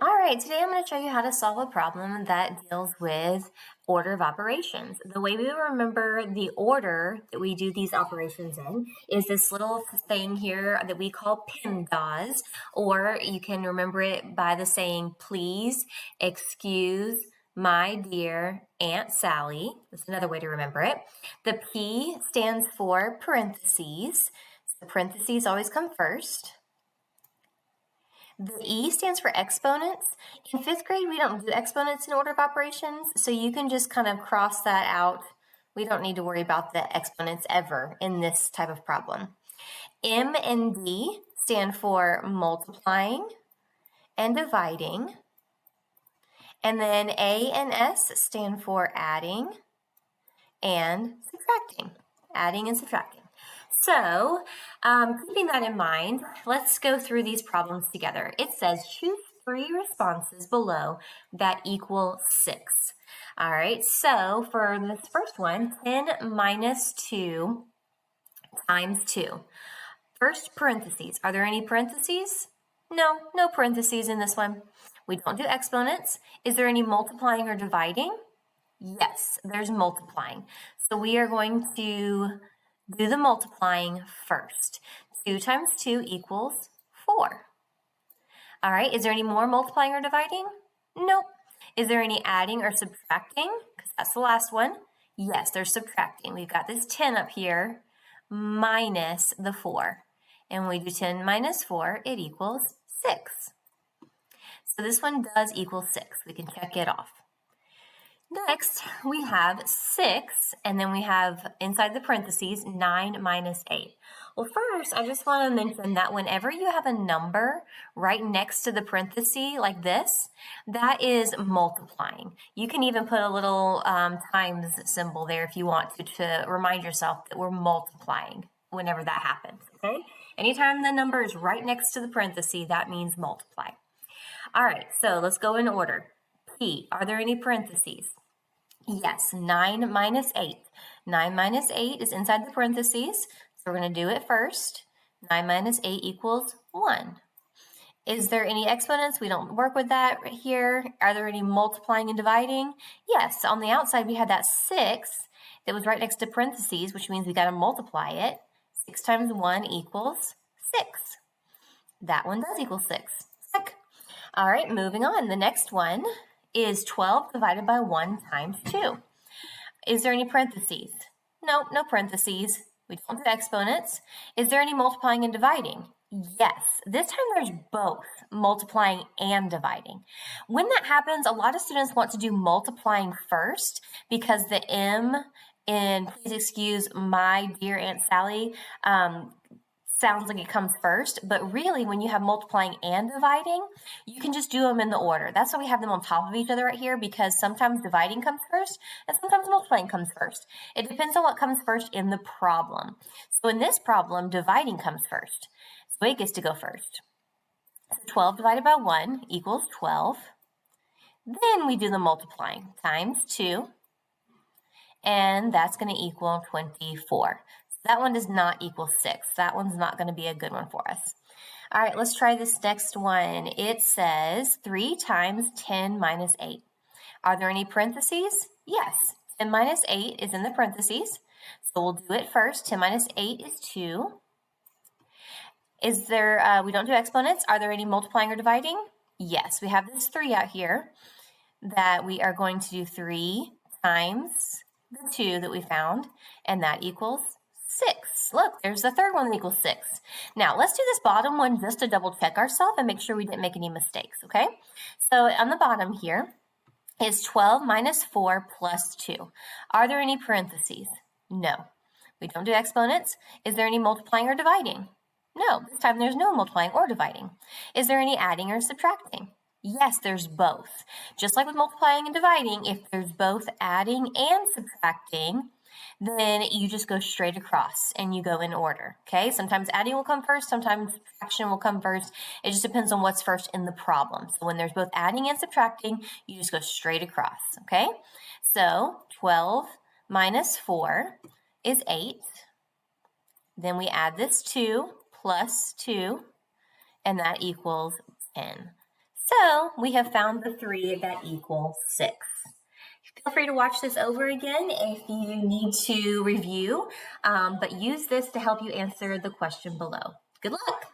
All right, today I'm going to show you how to solve a problem that deals with order of operations. The way we remember the order that we do these operations in is this little thing here that we call PEMDAS, or you can remember it by the saying, please excuse my dear Aunt Sally. That's another way to remember it. The P stands for parentheses. The parentheses always come first. The E stands for exponents. In fifth grade, we don't do exponents in order of operations, so you can just kind of cross that out. We don't need to worry about the exponents ever in this type of problem. M and D stand for multiplying and dividing. And then A and S stand for adding and subtracting. Adding and subtracting. So, keeping that in mind, let's go through these problems together. It says choose 3 responses below that equal 6. All right, so for this first one, 10 minus 2 times 2. First, parentheses. Are there any parentheses? No, no parentheses in this one. We don't do exponents. Is there any multiplying or dividing? Yes, there's multiplying. So we are going to do the multiplying first. 2 times 2 equals 4. All right, is there any more multiplying or dividing? Nope. Is there any adding or subtracting? Because that's the last one. Yes, there's subtracting. We've got this 10 up here minus the 4. And when we do 10 minus 4, it equals 6. So this one does equal 6. We can check it off. Next, we have 6, and then we have inside the parentheses 9 minus 8. Well, first, I just want to mention that whenever you have a number right next to the parenthesis like this, that is multiplying. You can even put a little times symbol there if you want to remind yourself that we're multiplying whenever that happens, okay? Anytime the number is right next to the parenthesis, that means multiply. All right, so let's go in order. P, are there any parentheses? Yes, 9 minus 8. 9 minus 8 is inside the parentheses, so we're going to do it first. 9 minus 8 equals 1. Is there any exponents? We don't work with that right here. Are there any multiplying and dividing? Yes, on the outside we had that 6 that was right next to parentheses, which means we got to multiply it. 6 times 1 equals 6. That one does equal 6. Check. All right, moving on. The next one is 12 divided by 1 times 2. Is there any parentheses? No, no parentheses. We don't do exponents. Is there any multiplying and dividing? Yes. This time there's both multiplying and dividing. When that happens, a lot of students want to do multiplying first because the M in please excuse my dear Aunt Sally sounds like it comes first, but really when you have multiplying and dividing, you can just do them in the order. That's why we have them on top of each other right here, because sometimes dividing comes first and sometimes multiplying comes first. It depends on what comes first in the problem. So in this problem, dividing comes first. So it gets to go first. So 12 divided by 1 equals 12. Then we do the multiplying, times 2, and that's going to equal 24. That one does not equal 6. That one's not going to be a good one for us. All right, let's try this next one. It says 3 times 10 minus 8. Are there any parentheses? Yes. 10 minus 8 is in the parentheses. So we'll do it first. 10 minus 8 is 2. Is there, we don't do exponents. Are there any multiplying or dividing? Yes, we have this 3 out here that we are going to do 3 times the 2 that we found, and that equals 6. Look, there's the third one that equals 6. Now, let's do this bottom one just to double check ourselves and make sure we didn't make any mistakes, okay? So on the bottom here is 12 minus 4 plus 2. Are there any parentheses? No. We don't do exponents. Is there any multiplying or dividing? No, this time there's no multiplying or dividing. Is there any adding or subtracting? Yes, there's both. Just like with multiplying and dividing, if there's both adding and subtracting, then you just go straight across and you go in order, okay? Sometimes adding will come first, sometimes subtraction will come first. It just depends on what's first in the problem. So when there's both adding and subtracting, you just go straight across, okay? So 12 minus 4 is 8. Then we add this 2 plus 2, and that equals 10. So we have found the 3 that equal 6. Feel free to watch this over again if you need to review, but use this to help you answer the question below. Good luck.